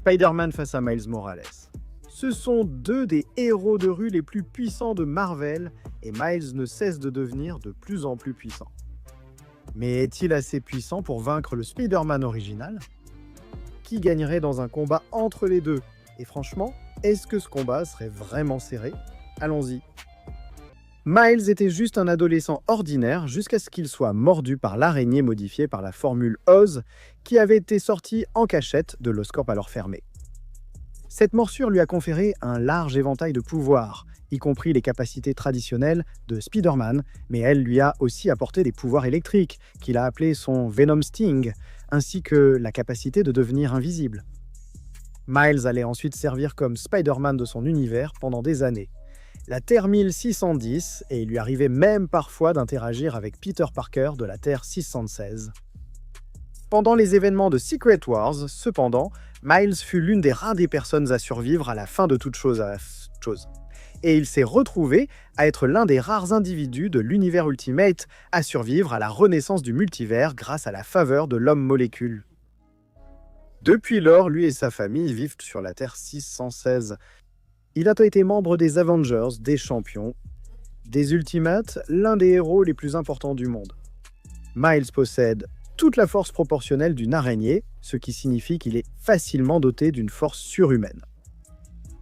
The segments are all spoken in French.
Spider-Man face à Miles Morales. Ce sont deux des héros de rue les plus puissants de Marvel et Miles ne cesse de devenir de plus en plus puissant. Mais est-il assez puissant pour vaincre le Spider-Man original? Qui gagnerait dans un combat entre les deux? Et franchement, est-ce que ce combat serait vraiment serré? Allons-y. Miles était juste un adolescent ordinaire jusqu'à ce qu'il soit mordu par l'araignée modifiée par la formule Oz qui avait été sortie en cachette de l'Oscorp alors fermé. Cette morsure lui a conféré un large éventail de pouvoirs, y compris les capacités traditionnelles de Spider-Man, mais elle lui a aussi apporté des pouvoirs électriques, qu'il a appelés son Venom Sting, ainsi que la capacité de devenir invisible. Miles allait ensuite servir comme Spider-Man de son univers pendant des années. La Terre 1610, et il lui arrivait même parfois d'interagir avec Peter Parker de la Terre 616. Pendant les événements de Secret Wars, cependant, Miles fut l'une des rares des personnes à survivre à la fin de toute chose Et il s'est retrouvé à être l'un des rares individus de l'univers Ultimate à survivre à la renaissance du multivers grâce à la faveur de l'homme-molécule. Depuis lors, lui et sa famille vivent sur la Terre 616. Il a été membre des Avengers, des Champions, des Ultimates, l'un des héros les plus importants du monde. Miles possède toute la force proportionnelle d'une araignée, ce qui signifie qu'il est facilement doté d'une force surhumaine.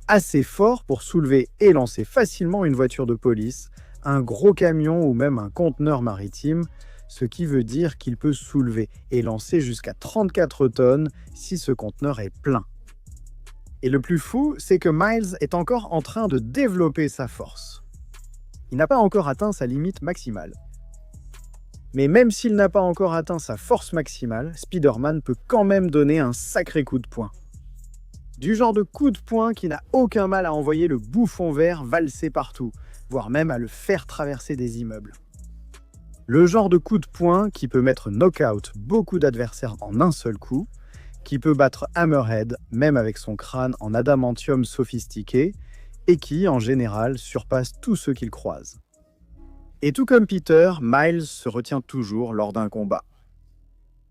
Assez fort pour soulever et lancer facilement une voiture de police, un gros camion ou même un conteneur maritime, ce qui veut dire qu'il peut soulever et lancer jusqu'à 34 tonnes si ce conteneur est plein. Et le plus fou, c'est que Miles est encore en train de développer sa force. Il n'a pas encore atteint sa limite maximale. Mais même s'il n'a pas encore atteint sa force maximale, Spider-Man peut quand même donner un sacré coup de poing. Du genre de coup de poing qui n'a aucun mal à envoyer le bouffon vert valser partout, voire même à le faire traverser des immeubles. Le genre de coup de poing qui peut mettre knock-out beaucoup d'adversaires en un seul coup, qui peut battre Hammerhead, même avec son crâne en adamantium sophistiqué, et qui, en général, surpasse tous ceux qu'il croise. Et tout comme Peter, Miles se retient toujours lors d'un combat.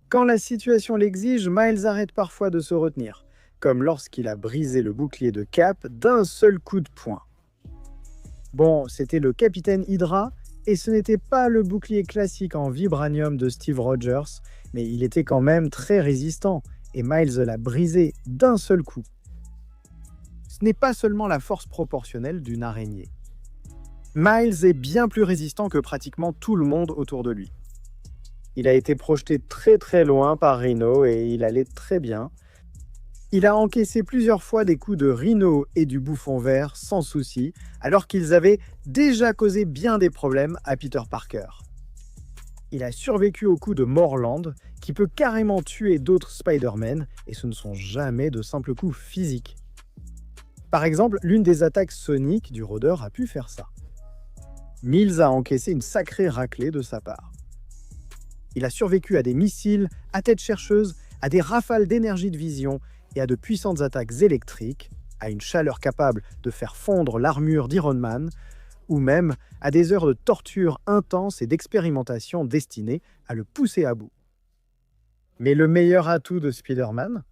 Quand la situation l'exige, Miles arrête parfois de se retenir, comme lorsqu'il a brisé le bouclier de Cap d'un seul coup de poing. Bon, c'était le Capitaine Hydra, et ce n'était pas le bouclier classique en vibranium de Steve Rogers, mais il était quand même très résistant, et Miles l'a brisé d'un seul coup. Ce n'est pas seulement la force proportionnelle d'une araignée. Miles est bien plus résistant que pratiquement tout le monde autour de lui. Il a été projeté très très loin par Rhino et il allait très bien. Il a encaissé plusieurs fois des coups de Rhino et du bouffon vert sans souci, alors qu'ils avaient déjà causé bien des problèmes à Peter Parker. Il a survécu au coup de Morland, qui peut carrément tuer d'autres Spider-Man, et ce ne sont jamais de simples coups physiques. Par exemple, l'une des attaques soniques du rôdeur a pu faire ça. Miles a encaissé une sacrée raclée de sa part. Il a survécu à des missiles, à tête chercheuse, à des rafales d'énergie de vision et à de puissantes attaques électriques, à une chaleur capable de faire fondre l'armure d'Iron Man, ou même à des heures de torture intense et d'expérimentation destinées à le pousser à bout. Mais le meilleur atout de Spider-Man,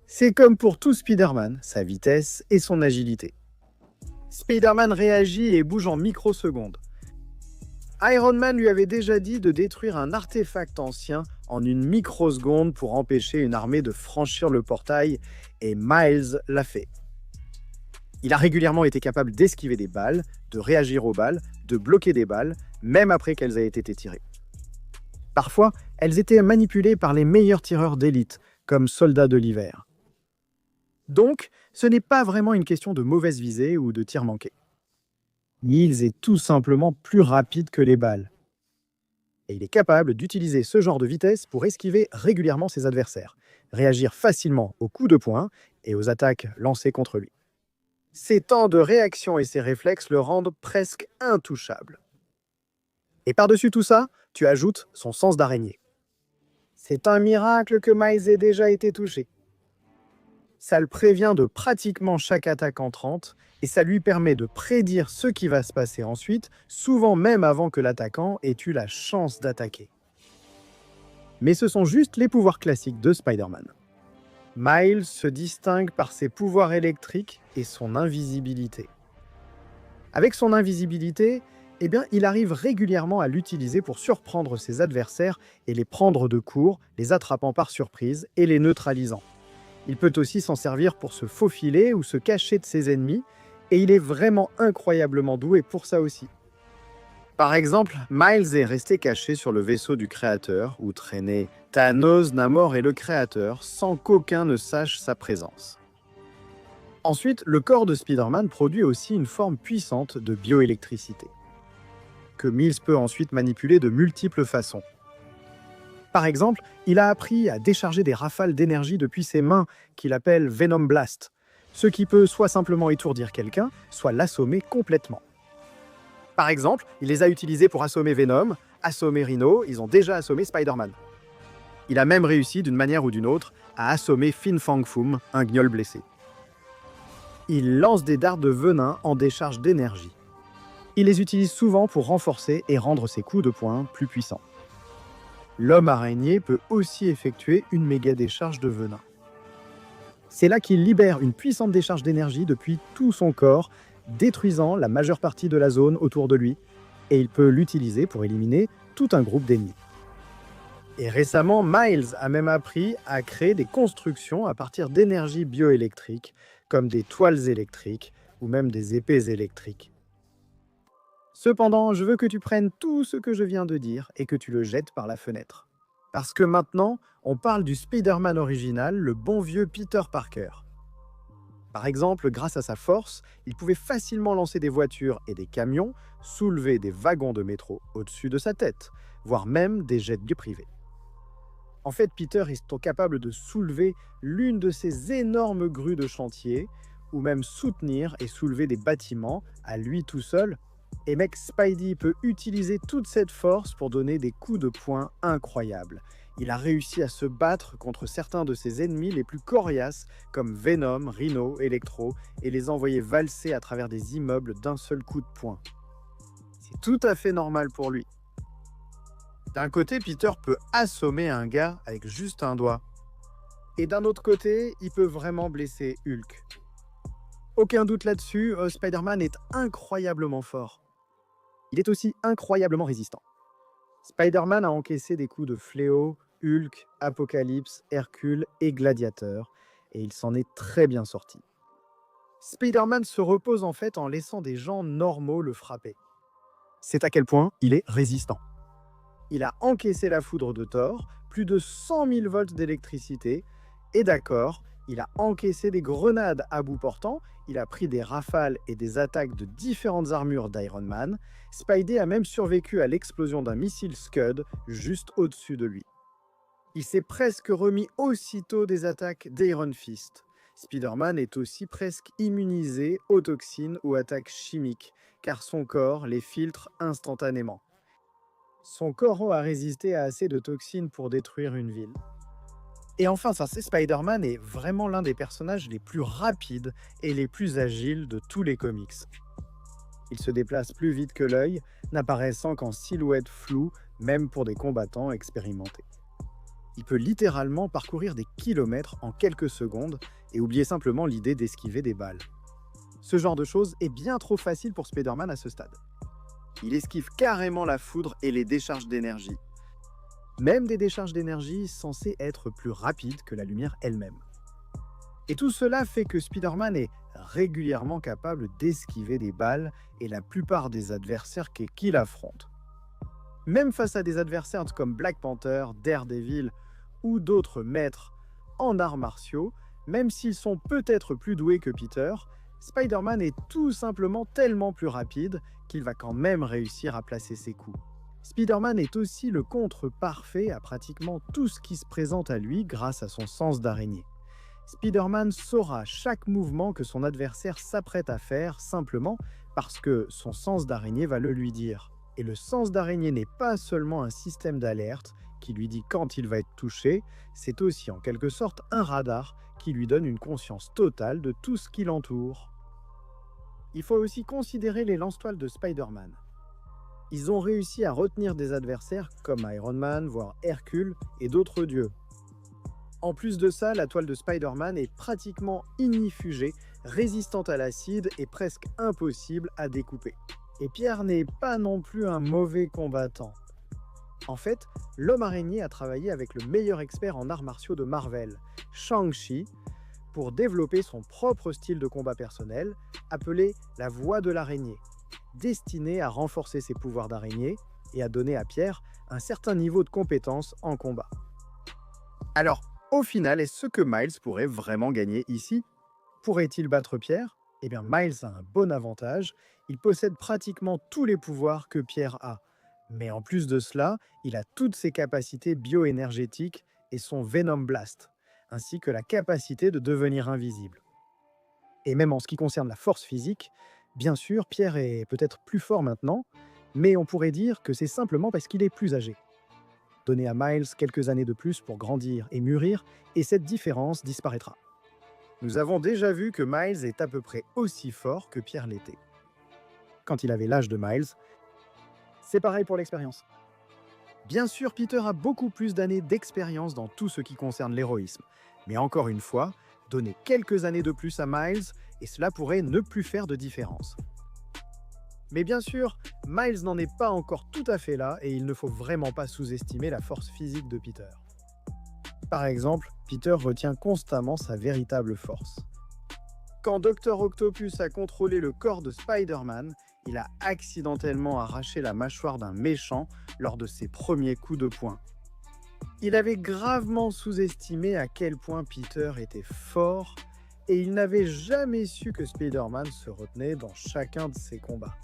c'est comme pour tout Spider-Man, sa vitesse et son agilité. Spider-Man réagit et bouge en microsecondes. Iron Man lui avait déjà dit de détruire un artefact ancien en une microseconde pour empêcher une armée de franchir le portail, et Miles l'a fait. Il a régulièrement été capable d'esquiver des balles, de réagir aux balles, de bloquer des balles, même après qu'elles aient été tirées. Parfois, elles étaient manipulées par les meilleurs tireurs d'élite, comme Soldats de l'hiver. Donc, ce n'est pas vraiment une question de mauvaise visée ou de tir manqué. Miles est tout simplement plus rapide que les balles. Et il est capable d'utiliser ce genre de vitesse pour esquiver régulièrement ses adversaires, réagir facilement aux coups de poing et aux attaques lancées contre lui. Ses temps de réaction et ses réflexes le rendent presque intouchable. Et par-dessus tout ça, tu ajoutes son sens d'araignée. C'est un miracle que Miles ait déjà été touché. Ça le prévient de pratiquement chaque attaque entrante et ça lui permet de prédire ce qui va se passer ensuite, souvent même avant que l'attaquant ait eu la chance d'attaquer. Mais ce sont juste les pouvoirs classiques de Spider-Man. Miles se distingue par ses pouvoirs électriques et son invisibilité. Avec son invisibilité, il arrive régulièrement à l'utiliser pour surprendre ses adversaires et les prendre de court, les attrapant par surprise et les neutralisant. Il peut aussi s'en servir pour se faufiler ou se cacher de ses ennemis, et il est vraiment incroyablement doué pour ça aussi. Par exemple, Miles est resté caché sur le vaisseau du Créateur, où traînaient Thanos, Namor et le Créateur, sans qu'aucun ne sache sa présence. Ensuite, le corps de Spider-Man produit aussi une forme puissante de bioélectricité, que Miles peut ensuite manipuler de multiples façons. Par exemple, il a appris à décharger des rafales d'énergie depuis ses mains, qu'il appelle Venom Blast, ce qui peut soit simplement étourdir quelqu'un, soit l'assommer complètement. Par exemple, il les a utilisés pour assommer Venom, assommer Rhino, ils ont déjà assommé Spider-Man. Il a même réussi, d'une manière ou d'une autre, à assommer Fin Fang Foom, un gnoll blessé. Il lance des dards de venin en décharge d'énergie. Il les utilise souvent pour renforcer et rendre ses coups de poing plus puissants. L'homme araignée peut aussi effectuer une méga décharge de venin. C'est là qu'il libère une puissante décharge d'énergie depuis tout son corps, détruisant la majeure partie de la zone autour de lui, et il peut l'utiliser pour éliminer tout un groupe d'ennemis. Et récemment, Miles a même appris à créer des constructions à partir d'énergie bioélectrique, comme des toiles électriques ou même des épées électriques. Cependant, je veux que tu prennes tout ce que je viens de dire et que tu le jettes par la fenêtre. Parce que maintenant, on parle du Spider-Man original, le bon vieux Peter Parker. Par exemple, grâce à sa force, il pouvait facilement lancer des voitures et des camions, soulever des wagons de métro au-dessus de sa tête, voire même des jets privés. En fait, Peter est capable de soulever l'une de ces énormes grues de chantier, ou même soutenir et soulever des bâtiments à lui tout seul. Et mec, Spidey peut utiliser toute cette force pour donner des coups de poing incroyables. Il a réussi à se battre contre certains de ses ennemis les plus coriaces, comme Venom, Rhino, Electro, et les envoyer valser à travers des immeubles d'un seul coup de poing. C'est tout à fait normal pour lui. D'un côté, Peter peut assommer un gars avec juste un doigt. Et d'un autre côté, il peut vraiment blesser Hulk. Aucun doute là-dessus, Spider-Man est incroyablement fort. Il est aussi incroyablement résistant. Spider-Man a encaissé des coups de Fléau, Hulk, Apocalypse, Hercule et Gladiateur, et il s'en est très bien sorti. Spider-Man se repose en fait en laissant des gens normaux le frapper. C'est à quel point il est résistant. Il a encaissé la foudre de Thor, plus de 100 000 volts d'électricité, et d'accord, il a encaissé des grenades à bout portant, il a pris des rafales et des attaques de différentes armures d'Iron Man. Spidey a même survécu à l'explosion d'un missile Scud juste au-dessus de lui. Il s'est presque remis aussitôt des attaques d'Iron Fist. Spider-Man est aussi presque immunisé aux toxines ou attaques chimiques, car son corps les filtre instantanément. Son corps a résisté à assez de toxines pour détruire une ville. Et enfin, Spider-Man est vraiment l'un des personnages les plus rapides et les plus agiles de tous les comics. Il se déplace plus vite que l'œil, n'apparaissant qu'en silhouette floue, même pour des combattants expérimentés. Il peut littéralement parcourir des kilomètres en quelques secondes et oublier simplement l'idée d'esquiver des balles. Ce genre de choses est bien trop facile pour Spider-Man à ce stade. Il esquive carrément la foudre et les décharges d'énergie. Même des décharges d'énergie censées être plus rapides que la lumière elle-même. Et tout cela fait que Spider-Man est régulièrement capable d'esquiver des balles et la plupart des adversaires qu'il affronte. Même face à des adversaires comme Black Panther, Daredevil ou d'autres maîtres en arts martiaux, même s'ils sont peut-être plus doués que Peter, Spider-Man est tout simplement tellement plus rapide qu'il va quand même réussir à placer ses coups. Spider-Man est aussi le contre parfait à pratiquement tout ce qui se présente à lui grâce à son sens d'araignée. Spider-Man saura chaque mouvement que son adversaire s'apprête à faire simplement parce que son sens d'araignée va le lui dire. Et le sens d'araignée n'est pas seulement un système d'alerte qui lui dit quand il va être touché, c'est aussi en quelque sorte un radar qui lui donne une conscience totale de tout ce qui l'entoure. Il faut aussi considérer les lance-toiles de Spider-Man. Ils ont réussi à retenir des adversaires comme Iron Man, voire Hercule et d'autres dieux. En plus de ça, la toile de Spider-Man est pratiquement ignifugée, résistante à l'acide et presque impossible à découper. Et Pierre n'est pas non plus un mauvais combattant. En fait, l'homme araignée a travaillé avec le meilleur expert en arts martiaux de Marvel, Shang-Chi, pour développer son propre style de combat personnel, appelé la voie de l'araignée, destiné à renforcer ses pouvoirs d'araignée et à donner à Pierre un certain niveau de compétence en combat. Alors, au final, est-ce que Miles pourrait vraiment gagner ici? Pourrait-il battre Pierre? Eh bien, Miles a un bon avantage, il possède pratiquement tous les pouvoirs que Pierre a. Mais en plus de cela, il a toutes ses capacités bioénergétiques et son Venom Blast, ainsi que la capacité de devenir invisible. Et même en ce qui concerne la force physique, bien sûr, Pierre est peut-être plus fort maintenant, mais on pourrait dire que c'est simplement parce qu'il est plus âgé. Donnez à Miles quelques années de plus pour grandir et mûrir, et cette différence disparaîtra. Nous avons déjà vu que Miles est à peu près aussi fort que Pierre l'était. Quand il avait l'âge de Miles, c'est pareil pour l'expérience. Bien sûr, Peter a beaucoup plus d'années d'expérience dans tout ce qui concerne l'héroïsme. Mais encore une fois, donnez quelques années de plus à Miles et cela pourrait ne plus faire de différence. Mais bien sûr, Miles n'en est pas encore tout à fait là et il ne faut vraiment pas sous-estimer la force physique de Peter. Par exemple, Peter retient constamment sa véritable force. Quand Dr. Octopus a contrôlé le corps de Spider-Man, il a accidentellement arraché la mâchoire d'un méchant lors de ses premiers coups de poing. Il avait gravement sous-estimé à quel point Peter était fort et il n'avait jamais su que Spider-Man se retenait dans chacun de ses combats.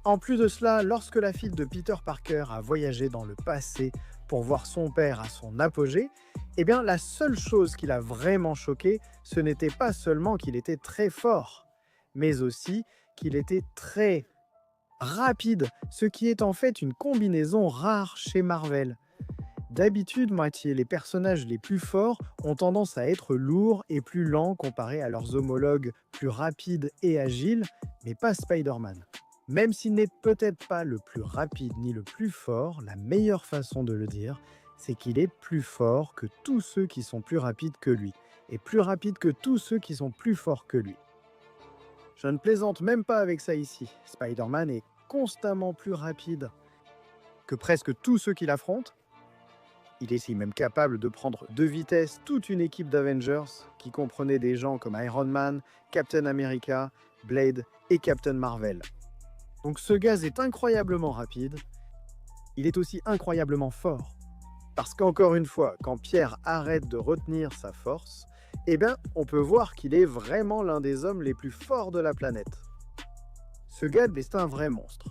En plus de cela, lorsque la fille de Peter Parker a voyagé dans le passé pour voir son père à son apogée, eh bien la seule chose qui l'a vraiment choqué, ce n'était pas seulement qu'il était très fort, mais aussi qu'il était très rapide, ce qui est en fait une combinaison rare chez Marvel. D'habitude, les personnages les plus forts ont tendance à être lourds et plus lents comparés à leurs homologues plus rapides et agiles, mais pas Spider-Man. Même s'il n'est peut-être pas le plus rapide ni le plus fort, la meilleure façon de le dire, c'est qu'il est plus fort que tous ceux qui sont plus rapides que lui, et plus rapide que tous ceux qui sont plus forts que lui. Je ne plaisante même pas avec ça ici. Spider-Man est constamment plus rapide que presque tous ceux qui l'affrontent. Il est ici même capable de prendre de vitesse toute une équipe d'Avengers qui comprenait des gens comme Iron Man, Captain America, Blade et Captain Marvel. Donc ce gaz est incroyablement rapide, il est aussi incroyablement fort. Parce qu'encore une fois, quand Pierre arrête de retenir sa force, eh bien, on peut voir qu'il est vraiment l'un des hommes les plus forts de la planète. Ce gars est un vrai monstre.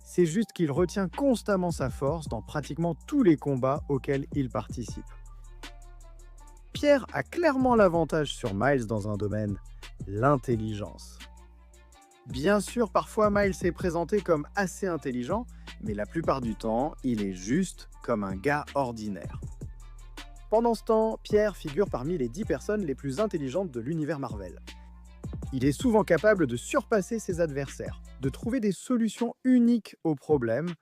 C'est juste qu'il retient constamment sa force dans pratiquement tous les combats auxquels il participe. Pierre a clairement l'avantage sur Miles dans un domaine, l'intelligence. Bien sûr, parfois Miles est présenté comme assez intelligent, mais la plupart du temps, il est juste comme un gars ordinaire. Pendant ce temps, Pierre figure parmi les 10 personnes les plus intelligentes de l'univers Marvel. Il est souvent capable de surpasser ses adversaires, de trouver des solutions uniques aux problèmes,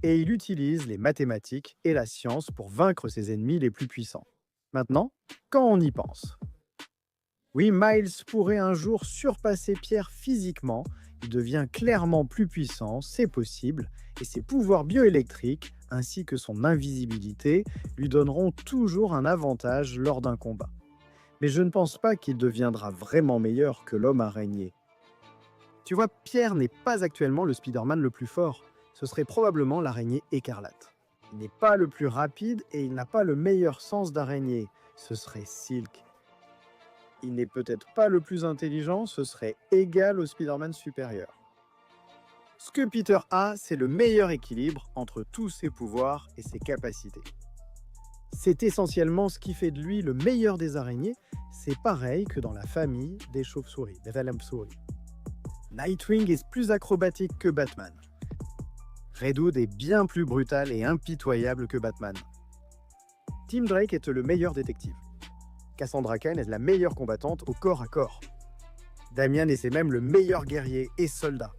et il utilise les mathématiques et la science pour vaincre ses ennemis les plus puissants. Maintenant, quand on y pense. Oui, Miles pourrait un jour surpasser Pierre physiquement, il devient clairement plus puissant, c'est possible, et ses pouvoirs bioélectriques, ainsi que son invisibilité, lui donneront toujours un avantage lors d'un combat. Mais je ne pense pas qu'il deviendra vraiment meilleur que l'homme araignée. Tu vois, Pierre n'est pas actuellement le Spider-Man le plus fort, ce serait probablement l'araignée écarlate. Il n'est pas le plus rapide et il n'a pas le meilleur sens d'araignée, ce serait Silk. Il n'est peut-être pas le plus intelligent, ce serait égal au Spider-Man supérieur. Ce que Peter a, c'est le meilleur équilibre entre tous ses pouvoirs et ses capacités. C'est essentiellement ce qui fait de lui le meilleur des araignées, c'est pareil que dans la famille des chauves-souris, des Valamsouris. Nightwing est plus acrobatique que Batman. Red Hood est bien plus brutal et impitoyable que Batman. Tim Drake est le meilleur détective. Cassandra Cain est la meilleure combattante au corps à corps. Damian est même le meilleur guerrier et soldat.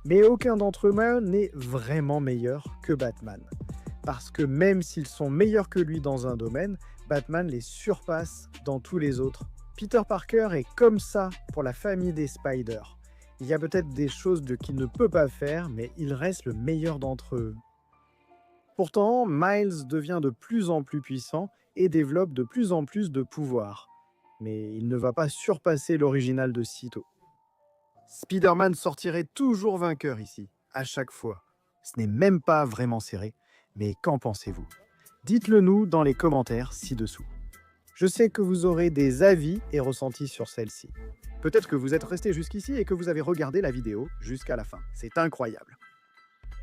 Mais aucun d'entre eux n'est vraiment meilleur que Batman. parce que même s'ils sont meilleurs que lui dans un domaine, Batman les surpasse dans tous les autres. Peter Parker est comme ça pour la famille des Spiders. Il y a peut-être des choses qu'il ne peut pas faire, mais il reste le meilleur d'entre eux. Pourtant, Miles devient de plus en plus puissant et développe de plus en plus de pouvoirs. Mais il ne va pas surpasser l'original de sitôt. Spider-Man sortirait toujours vainqueur ici, à chaque fois. Ce n'est même pas vraiment serré, mais qu'en pensez-vous? Dites-le nous dans les commentaires ci-dessous. Je sais que vous aurez des avis et ressentis sur celle-ci. Peut-être que vous êtes resté jusqu'ici et que vous avez regardé la vidéo jusqu'à la fin. C'est incroyable.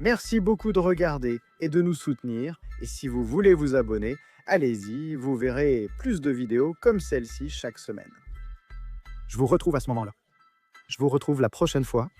Merci beaucoup de regarder et de nous soutenir. Et si vous voulez vous abonner, allez-y, vous verrez plus de vidéos comme celle-ci chaque semaine. Je vous retrouve à ce moment-là. Je vous retrouve la prochaine fois